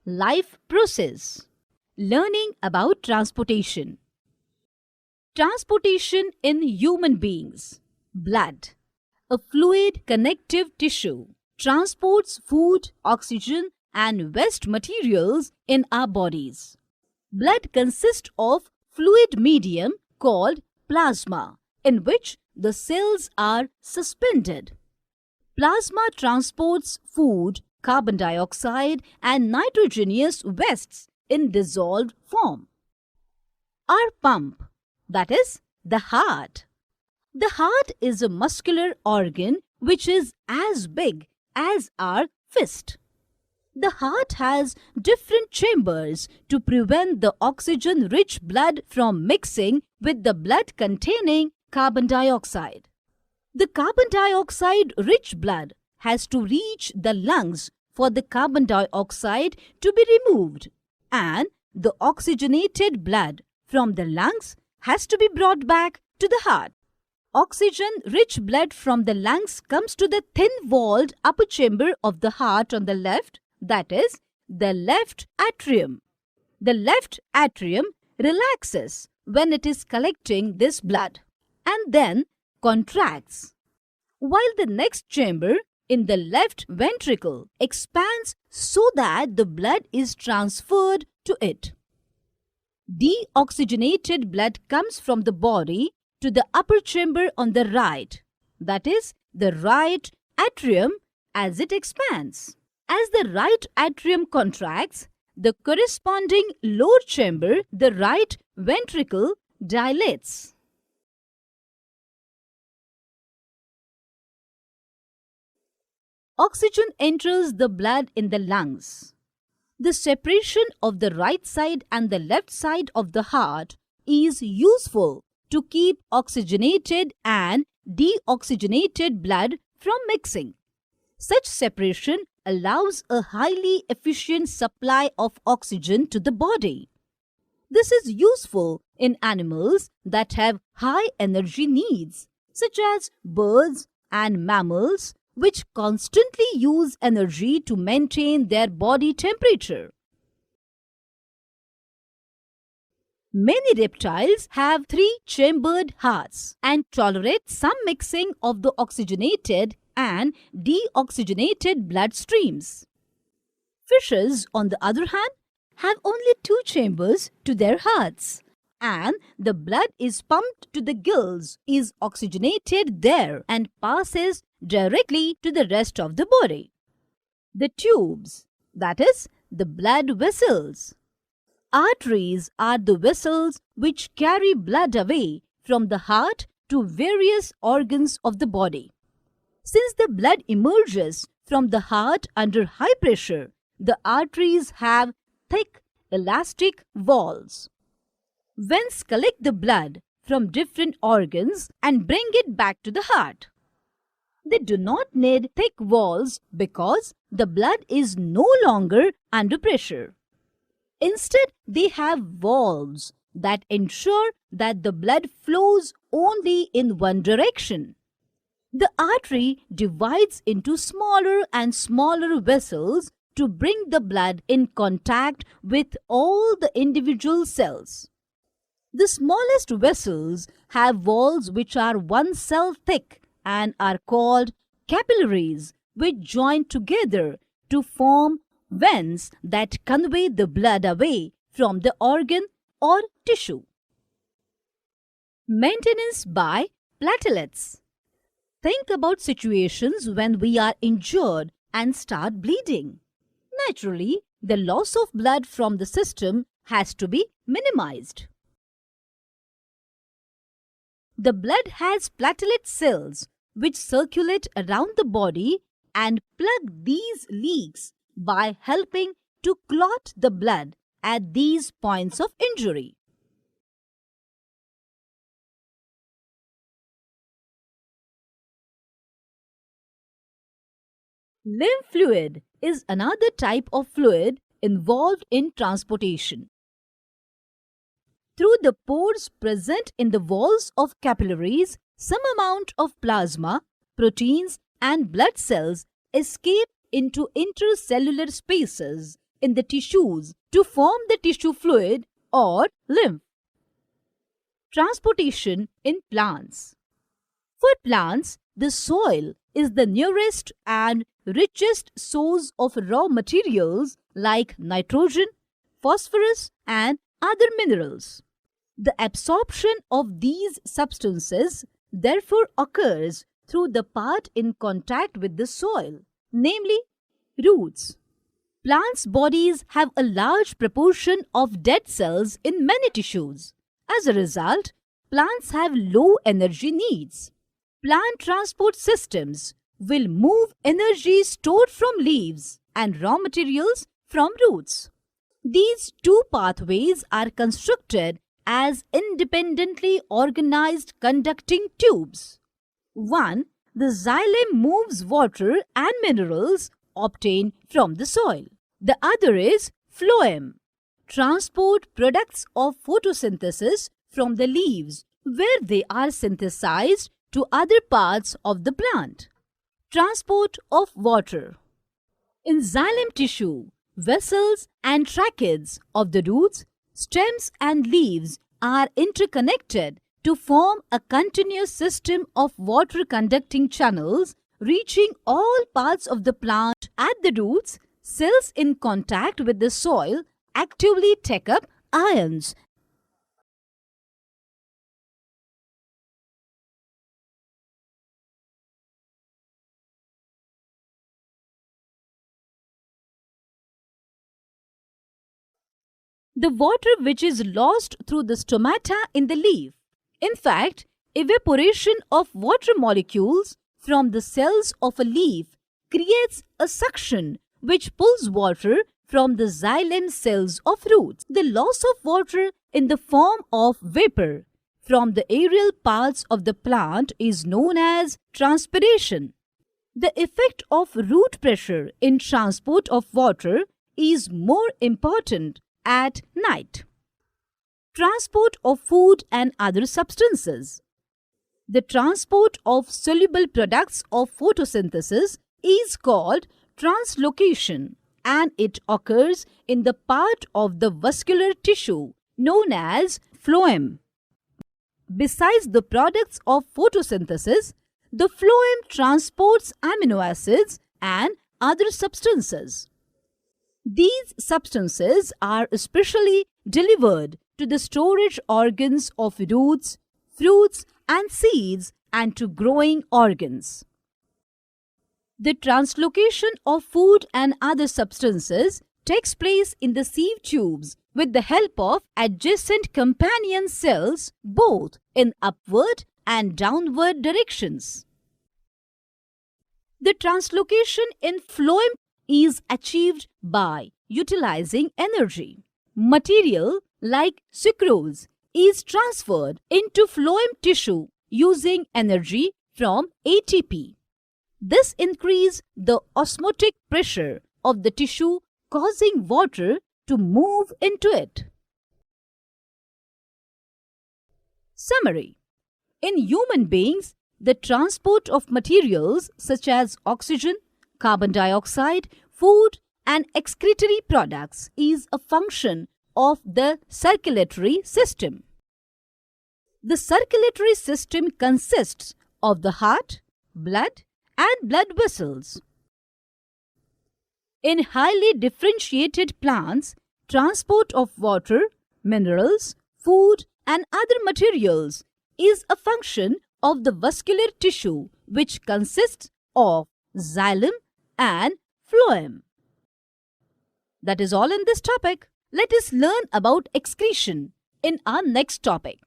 Life process. Learning about transportation. Transportation in human beings. Blood, a fluid connective tissue, transports food, oxygen, and waste materials in our bodies. Blood consists of fluid medium called plasma, in which the cells are suspended. Plasma transports food, carbon dioxide, and nitrogenous wastes in dissolved form. Our pump, that is, the heart. The heart is a muscular organ which is as big as our fist. The heart has different chambers to prevent the oxygen-rich blood from mixing with the blood containing carbon dioxide. The carbon dioxide-rich blood has to reach the lungs for the carbon dioxide to be removed, and the oxygenated blood from the lungs has to be brought back to the heart. Oxygen-rich blood from the lungs comes to the thin-walled upper chamber of the heart on the left, that is, the left atrium. The left atrium relaxes when it is collecting this blood and then contracts, while the next chamber in the left ventricle expands so that the blood is transferred to it. Deoxygenated blood comes from the body to the upper chamber on the right, that is, the right atrium, as it expands. As the right atrium contracts, the corresponding lower chamber, the right ventricle, dilates. Oxygen enters the blood in the lungs. The separation of the right side and the left side of the heart is useful to keep oxygenated and deoxygenated blood from mixing. Such separation allows a highly efficient supply of oxygen to the body. This is useful in animals that have high energy needs, such as birds and mammals, which constantly use energy to maintain their body temperature. Many reptiles have three-chambered hearts and tolerate some mixing of the oxygenated and deoxygenated blood streams. Fishes, on the other hand, have only two chambers to their hearts, and the blood is pumped to the gills, is oxygenated there, and passes directly to the rest of the body. The tubes, that is, the blood vessels. Arteries are the vessels which carry blood away from the heart to various organs of the body. Since the blood emerges from the heart under high pressure, the arteries have thick elastic walls. Veins collect the blood from different organs and bring it back to the heart. They do not need thick walls because the blood is no longer under pressure. Instead, they have valves that ensure that the blood flows only in one direction. The artery divides into smaller and smaller vessels to bring the blood in contact with all the individual cells. The smallest vessels have walls which are 1 cell thick and are called capillaries, which join together to form veins that convey the blood away from the organ or tissue. Maintenance by platelets. Think about situations when we are injured and start bleeding. Naturally, the loss of blood from the system has to be minimized. The blood has platelet cells which circulate around the body and plug these leaks by helping to clot the blood at these points of injury. Lymph fluid is another type of fluid involved in transportation. Through the pores present in the walls of capillaries, some amount of plasma, proteins, and blood cells escape into intercellular spaces in the tissues to form the tissue fluid or lymph. Transportation in plants. For plants, the soil is the nearest and richest source of raw materials like nitrogen, phosphorus, and other minerals. The absorption of these substances therefore occurs through the part in contact with the soil, namely roots. Plants' bodies have a large proportion of dead cells in many tissues. As a result, plants have low energy needs. Plant transport systems will move energy stored from leaves and raw materials from roots. These two pathways are constructed as independently organized conducting tubes. 1. The xylem moves water and minerals obtained from the soil. The other is phloem, transport products of photosynthesis from the leaves, where they are synthesized to other parts of the plant. Transport of water. In xylem tissue, vessels and tracheids of the roots, stems and leaves are interconnected to form a continuous system of water-conducting channels reaching all parts of the plant. At the roots, cells in contact with the soil actively take up ions. The water which is lost through the stomata in the leaf. In fact, evaporation of water molecules from the cells of a leaf creates a suction which pulls water from the xylem cells of roots. The loss of water in the form of vapor from the aerial parts of the plant is known as transpiration. The effect of root pressure in transport of water is more important at night. Transport of food and other substances. The transport of soluble products of photosynthesis is called translocation, and it occurs in the part of the vascular tissue known as phloem. Besides the products of photosynthesis, the phloem transports amino acids and other substances. These substances are especially delivered to the storage organs of roots, fruits, and seeds and to growing organs. The translocation of food and other substances takes place in the sieve tubes with the help of adjacent companion cells both in upward and downward directions. The translocation in phloem is achieved by utilizing energy. Material like sucrose is transferred into phloem tissue using energy from ATP. This increases the osmotic pressure of the tissue, causing water to move into it. Summary. In human beings, the transport of materials such as oxygen, carbon dioxide, food, and excretory products is a function of the circulatory system. The circulatory system consists of the heart, blood, and blood vessels. In highly differentiated plants, transport of water, minerals, food, and other materials is a function of the vascular tissue, which consists of xylem and phloem. That is all in this topic. Let us learn about excretion in our next topic.